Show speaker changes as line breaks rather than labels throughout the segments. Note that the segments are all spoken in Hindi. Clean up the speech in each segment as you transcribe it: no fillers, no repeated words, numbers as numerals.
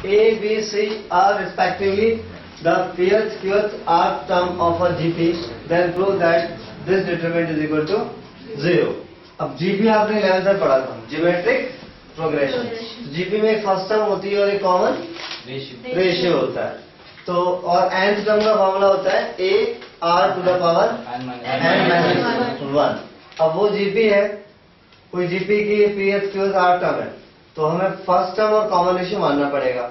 A, B, C are respectively the pth, qth, rth term of a GP, then prove that this determinant is equal to 0. अब GP आपने 11th में पढ़ा था, ज्योमेट्रिक प्रोग्रेशन। GP में एक फर्स्ट टर्म होती है और एक कॉमन रेशियो होता है। तो और nth टर्म का फॉर्मूला होता है a r to the power n-1। अब वो GP है, कोई GP की pth, qth, r टर्म है, तो हमें फर्स्ट टर्म और कॉमन रेशियो मानना पड़ेगा।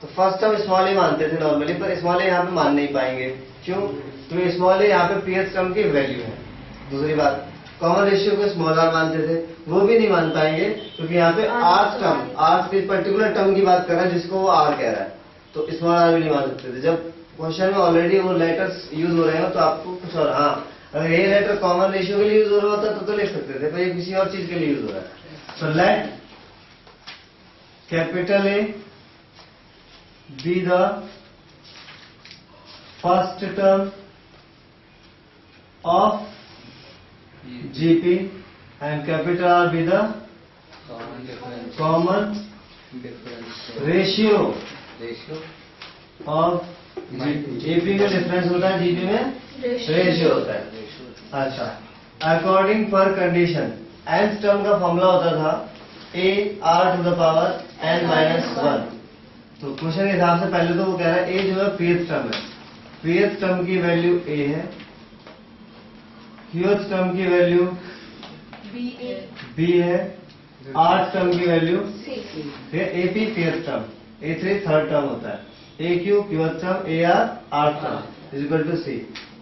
तो फर्स्ट टर्म स्मॉल ही मानते थे नॉर्मली, पर स्मॉल यहाँ पे मान नहीं पाएंगे। क्यों? क्योंकि स्मॉल यहाँ पे pth टर्म की वैल्यू है। दूसरी बात, कॉमन रेशियो को स्मॉल आर मानते थे, वो भी नहीं मान पाएंगे क्योंकि यहाँ पे आर्थ टर्म, आर्थ की पर्टिकुलर टर्म की बात कर रहा है जिसको वो आर कह रहा है, तो स्मॉल आर भी नहीं मान सकते थे। जब क्वेश्चन में ऑलरेडी वो लेटर्स यूज हो रहे हो तो आपको कुछ और, हाँ अगर ये लेटर कॉमन रेशियो के लिए यूज हो रहा होता तो लिख सकते थे, पर ये किसी और चीज के लिए यूज हो रहा है। So let capital A be the first term of GP and capital R be the common ratio of GP। AP में डिफरेंस होता है, GP में रेशियो होता है। अच्छा, अकॉर्डिंग पर कंडीशन nth टर्म का फॉर्मूला होता था a r to the power n-1। तो क्वेश्चन के हिसाब से पहले तो वो कह रहा है a जो है pth टर्म है, pth टर्म की वैल्यू a है, qth टर्म की वैल्यू b है, rth टर्म की वैल्यू फिर ap pth term, a3 third term होता है, aq qth term, ar rth term is equal to c।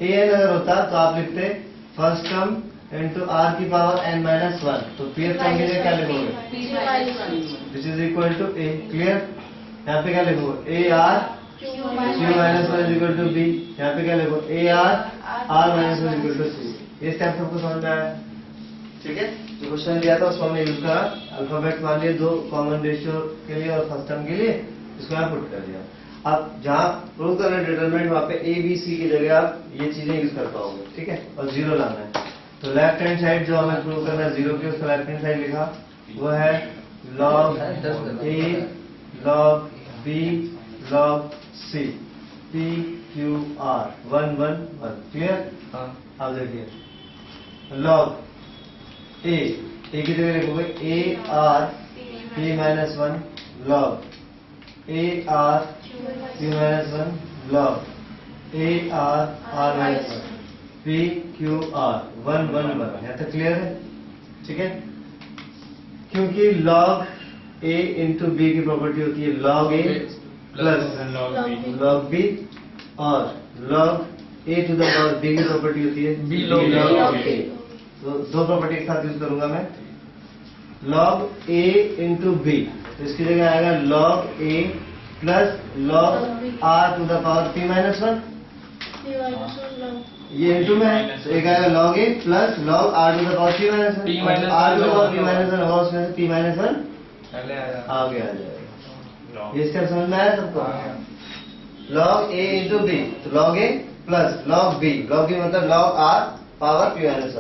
an अगर होता तो आप लिखते फर्स्ट टर्म इनटू r की पावर n-1, तो pth टर्म के लिए क्या लिखोगे? This is equal to a। Clear? यहाँ पे क्या लिखोगे? ar q-1 is equal to b। यहाँ पे क्या लिखो? ar r-1 is equal to c। ये स्टेप सबको समझ में आया? ठीक है, जो क्वेश्चन दिया था उसको हमने यूज करा, अल्फाबेट मान लिए दो कॉमन रेशियो के लिए और फर्स्ट टर्म के लिए, इसको यहाँ पुट कर दिया। अब जहाँ प्रूव करना डिटरमिनेंट वहाँ पे ए बी सी की जगह आप ये चीजें यूज कर पाओगे, ठीक है, और जीरो लाना है। तो लेफ्ट हैंड साइड जो हमें प्रूव करना है जीरो की, उसका लेफ्ट हैंड साइड लिखा वो है log a log b log c p q r 1 1 1। Clear? अब देखिए log a की जगह लिखोगे a r p-1 log a r q-1 log a r r-1 p q r 1 1 1। यहाँ तक क्लियर है? ठीक है, क्योंकि log a इंटू b की प्रॉपर्टी होती है log a plus log b, और log a to the power b की प्रॉपर्टी होती है b log a। तो दो प्रॉपर्टी के साथ यूज करूंगा मैं, log a इंटू b, तो इसकी जगह आएगा log a plus log r to the power p-1, ये इंटू में है, तो एक आएगा log a plus log r to the power p-1, r to the power p-1 होगा, उसमें से p-1 आगे आ जाएगा। ये स्टेप समझ में आया सबको? log a इंटू b, तो log a plus log b, log b मतलब log r पावर p-1,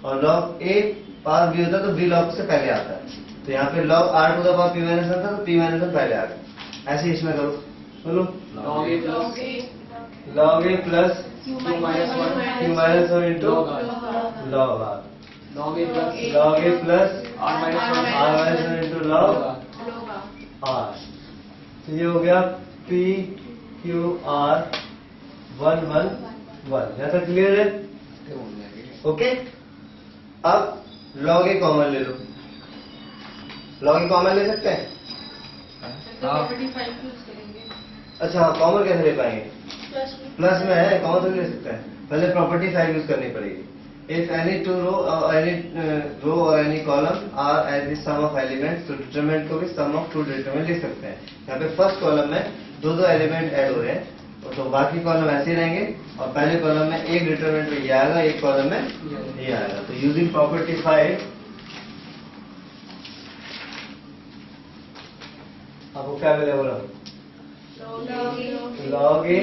और log a पावर b होता है तो b log से पहले आता है, तो यहाँ पे log r to the power p-1 था तो p-1 पहले आ गया। ऐसे इसमें करो, बोलो log a plus q-1 into log r, log a plus r-1 into log r। तो ये हो गया p q r 1 1 1। यहाँ तक क्लियर है? ओके, अब log a कॉमन ले लो। log a कॉमन ले सकते हैं? अच्छा हाँ, कॉमन कैसे ले पाएंगे? प्लस में है, कॉमन तो ले सकते हैं, पहले प्रॉपर्टी 5 यूज करनी पड़ेगी। इफ एनी टू रो और any column are as the sum of element, तो डिटरमिनेंट को भी सम ऑफ टू डिटरमिनेंट लिख सकते हैं। यहाँ पे फर्स्ट कॉलम में दो एलिमेंट ऐड हो रहे हैं, तो बाकी कॉलम ऐसे ही रहेंगे, और पहले कॉलम में एक डिटरमिनेंट में ये आएगा, एक कॉलम में ये आएगा। तो यूजिंग प्रॉपर्टी 5, आपको क्या मिलेगा? बोला log a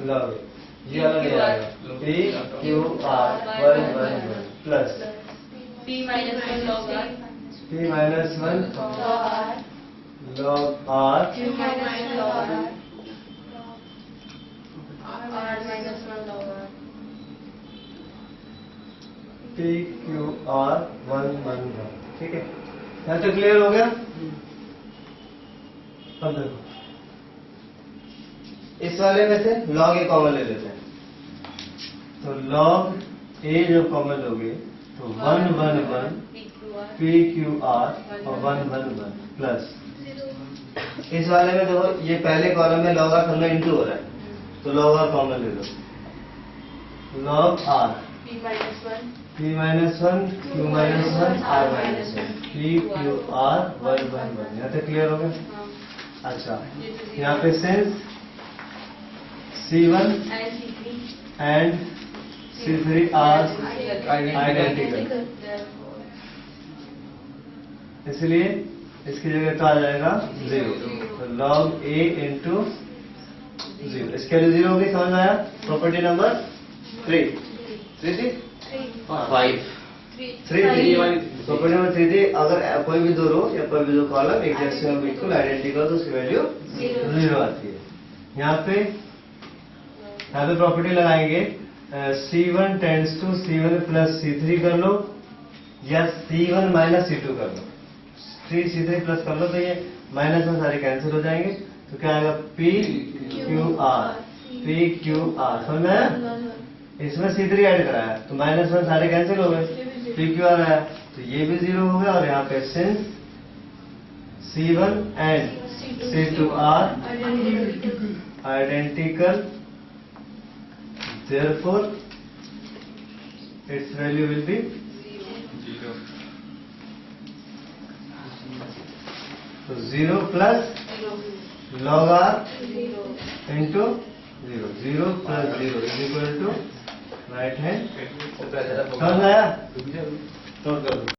log a ये वाला नहीं आएगा, p q r 1 1 1 plus
p-1 log r
P minus 1 log R
Q minus log R minus 1 log R
P Q R 1 1 1। ठीक है, यहाँ तक क्लियर हो गया। अब देखो इस वाले में से log A कॉमन ले लेते हैं, तो log A जो कॉमन लोगे तो 1 1 1 P Q R और 1 1 1 प्लस इस वाले में देखो ये पहले कॉलम में log R सब में इंटू हो रहा है, तो log R कॉमन ले लो, log R
P minus 1
P minus 1 Q minus 1 R minus 1 P Q R 1 1 1। यहाँ तक क्लियर हो गया। अच्छा, यहाँ पे since C1 and C3 are identical, इसलिए इसकी जगह क्या आ जाएगा 0, तो log A into 0। इसके लिए 0 होगी, समझ में आया। प्रॉपर्टी नंबर 3 प्रॉपर्टी नंबर 3 थी, अगर कोई भी दो रो या कोई भी दो कॉलम एक जैसे और बिल्कुल आइडेंटिकल तो उसकी वैल्यू 0 आती है। यहाँ पे प्रॉपर्टी लगाएंगे C1 tends to C1 plus C3 कर लो या C1 माइनस C2 कर लो। C3 प्लस कर लो तो ये माइनस में सारे कैंसिल हो जाएंगे, तो क्या आएगा P Q R। समझ में आया। इसमें C3 ऐड कराया तो माइनस में सारे कैंसिल हो गए, P Q R आया तो ये भी 0 हो गया। और यहाँ पे since C1 and C2 are identical, therefore its value will be 0. So 0 plus log R into 0, 0 plus 0 is equal to right hand। समझ आया? नोट कर लो।